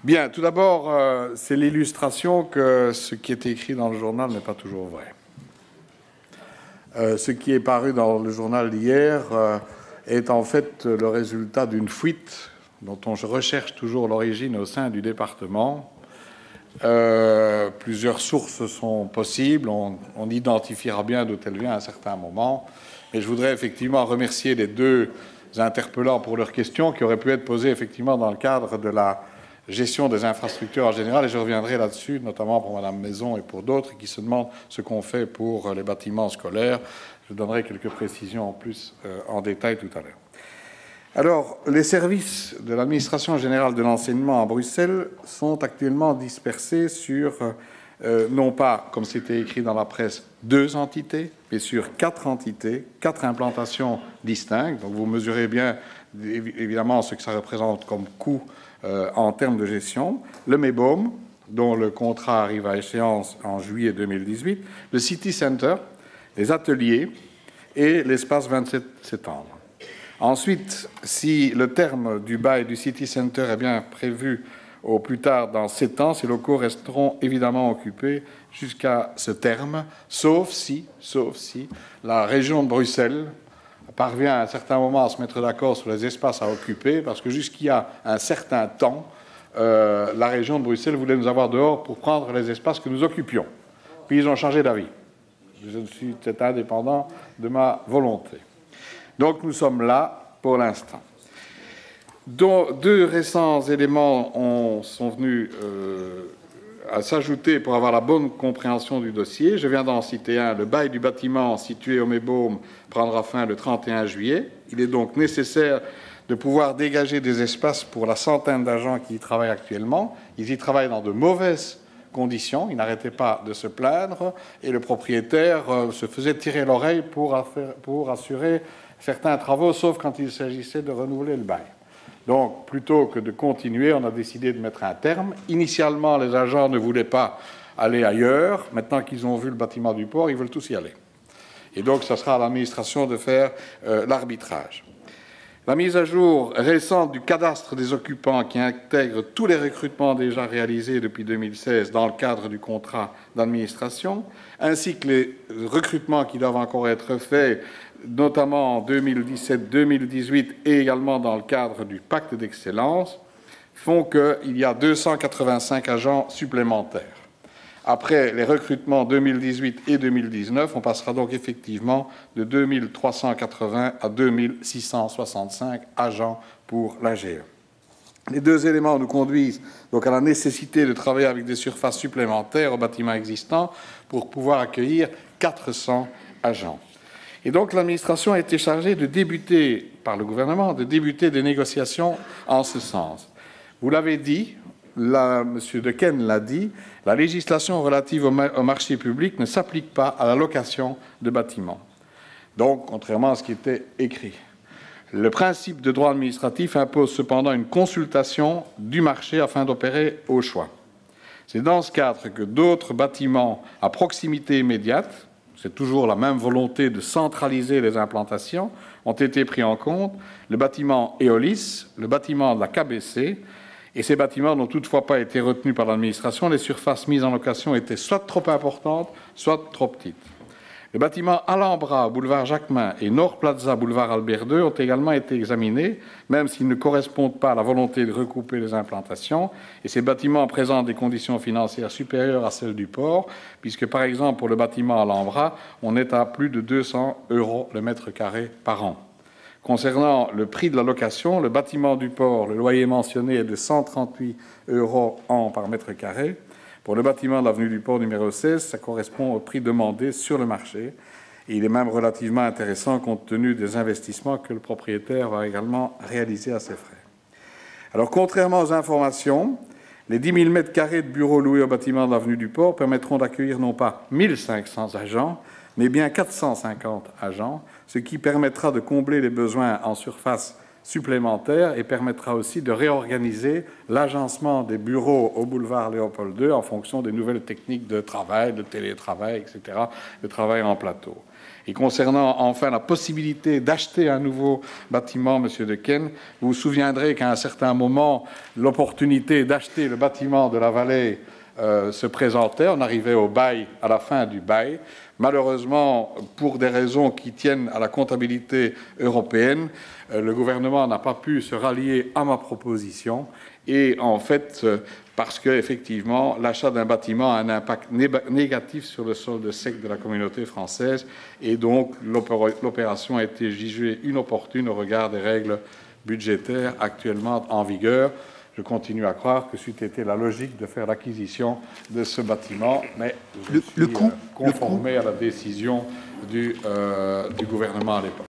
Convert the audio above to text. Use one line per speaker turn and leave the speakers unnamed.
Bien, tout d'abord, c'est l'illustration que ce qui est écrit dans le journal n'est pas toujours vrai. Ce qui est paru dans le journal d'hier est en fait le résultat d'une fuite dont on recherche toujours l'origine au sein du département. Plusieurs sources sont possibles, on identifiera bien d'où elle vient à un certain moment. Et je voudrais effectivement remercier les deux interpellants pour leurs questions qui auraient pu être posées effectivement dans le cadre de la gestion des infrastructures en général, et je reviendrai là-dessus, notamment pour Mme Maison et pour d'autres qui se demandent ce qu'on fait pour les bâtiments scolaires. Je donnerai quelques précisions en plus en détail tout à l'heure. Alors, les services de l'administration générale de l'enseignement à Bruxelles sont actuellement dispersés sur, non pas, comme c'était écrit dans la presse, 2 entités, mais sur 4 entités, 4 implantations distinctes. Donc, vous mesurez bien, évidemment, ce que ça représente comme coût en termes de gestion. Le MEBOM, dont le contrat arrive à échéance en juillet 2018, le City Center, les ateliers et l'espace 27 septembre. Ensuite, si le terme du bail du City Center est bien prévu au plus tard dans 7 ans, ces locaux resteront évidemment occupés jusqu'à ce terme, sauf si la région de Bruxelles parvient à un certain moment à se mettre d'accord sur les espaces à occuper, parce que jusqu'il y a un certain temps, la région de Bruxelles voulait nous avoir dehors pour prendre les espaces que nous occupions. Puis ils ont changé d'avis. C'est indépendant de ma volonté. Donc nous sommes là pour l'instant. 2 récents éléments sont venus à s'ajouter pour avoir la bonne compréhension du dossier. Je viens d'en citer un. Le bail du bâtiment situé au Mébaum prendra fin le 31 juillet. Il est donc nécessaire de pouvoir dégager des espaces pour la centaine d'agents qui y travaillent actuellement. Ils y travaillent dans de mauvaises conditions. Ils n'arrêtaient pas de se plaindre et le propriétaire se faisait tirer l'oreille pour assurer certains travaux, sauf quand il s'agissait de renouveler le bail. Donc, plutôt que de continuer, on a décidé de mettre un terme. Initialement, les agents ne voulaient pas aller ailleurs. Maintenant qu'ils ont vu le bâtiment du port, ils veulent tous y aller. Et donc, ça sera à l'administration de faire l'arbitrage. La mise à jour récente du cadastre des occupants qui intègre tous les recrutements déjà réalisés depuis 2016 dans le cadre du contrat d'administration, ainsi que les recrutements qui doivent encore être faits, notamment en 2017, 2018 et également dans le cadre du pacte d'excellence, font qu'il y a 285 agents supplémentaires. Après les recrutements 2018 et 2019, on passera donc effectivement de 2380 à 2665 agents pour l'AGE. Les 2 éléments nous conduisent donc à la nécessité de travailler avec des surfaces supplémentaires au bâtiment existant pour pouvoir accueillir 400 agents. Et donc l'administration a été chargée de débuter, par le gouvernement, de débuter des négociations en ce sens. Vous l'avez dit, M. Dequesne l'a dit, la législation relative au marché public ne s'applique pas à la location de bâtiments. Donc, contrairement à ce qui était écrit. Le principe de droit administratif impose cependant une consultation du marché afin d'opérer au choix. C'est dans ce cadre que d'autres bâtiments à proximité immédiate, c'est toujours la même volonté de centraliser les implantations, ont été pris en compte, le bâtiment Eolis, le bâtiment de la KBC, et ces bâtiments n'ont toutefois pas été retenus par l'administration. Les surfaces mises en location étaient soit trop importantes, soit trop petites. Les bâtiments Alhambra, boulevard Jacquemin, et Nord Plaza, boulevard Albert II, ont également été examinés, même s'ils ne correspondent pas à la volonté de recouper les implantations. Et ces bâtiments présentent des conditions financières supérieures à celles du port, puisque, par exemple, pour le bâtiment Alhambra, on est à plus de 200 € le mètre carré par an. Concernant le prix de la location, le bâtiment du port, le loyer mentionné est de 138 € an par mètre carré. Pour le bâtiment de l'avenue du port numéro 16, ça correspond au prix demandé sur le marché. Et il est même relativement intéressant compte tenu des investissements que le propriétaire va également réaliser à ses frais. Alors, contrairement aux informations, les 10 000 mètres carrés de bureaux loués au bâtiment de l'avenue du port permettront d'accueillir non pas 1500 agents, mais bien 450 agents, ce qui permettra de combler les besoins en surface supplémentaire et permettra aussi de réorganiser l'agencement des bureaux au boulevard Léopold II en fonction des nouvelles techniques de travail, de télétravail, etc., de travail en plateau. Et concernant enfin la possibilité d'acheter un nouveau bâtiment, Monsieur Dequesne, vous vous souviendrez qu'à un certain moment, l'opportunité d'acheter le bâtiment de la Vallée se présentait. On arrivait au bail, à la fin du bail. Malheureusement, pour des raisons qui tiennent à la comptabilité européenne, le gouvernement n'a pas pu se rallier à ma proposition. Et en fait, parce qu'effectivement, l'achat d'un bâtiment a un impact négatif sur le solde sec de la communauté française. Et donc, l'opération a été jugée inopportune au regard des règles budgétaires actuellement en vigueur. Je continue à croire que c'eût été la logique de faire l'acquisition de ce bâtiment, mais je suis conformé à la décision du gouvernement à l'époque.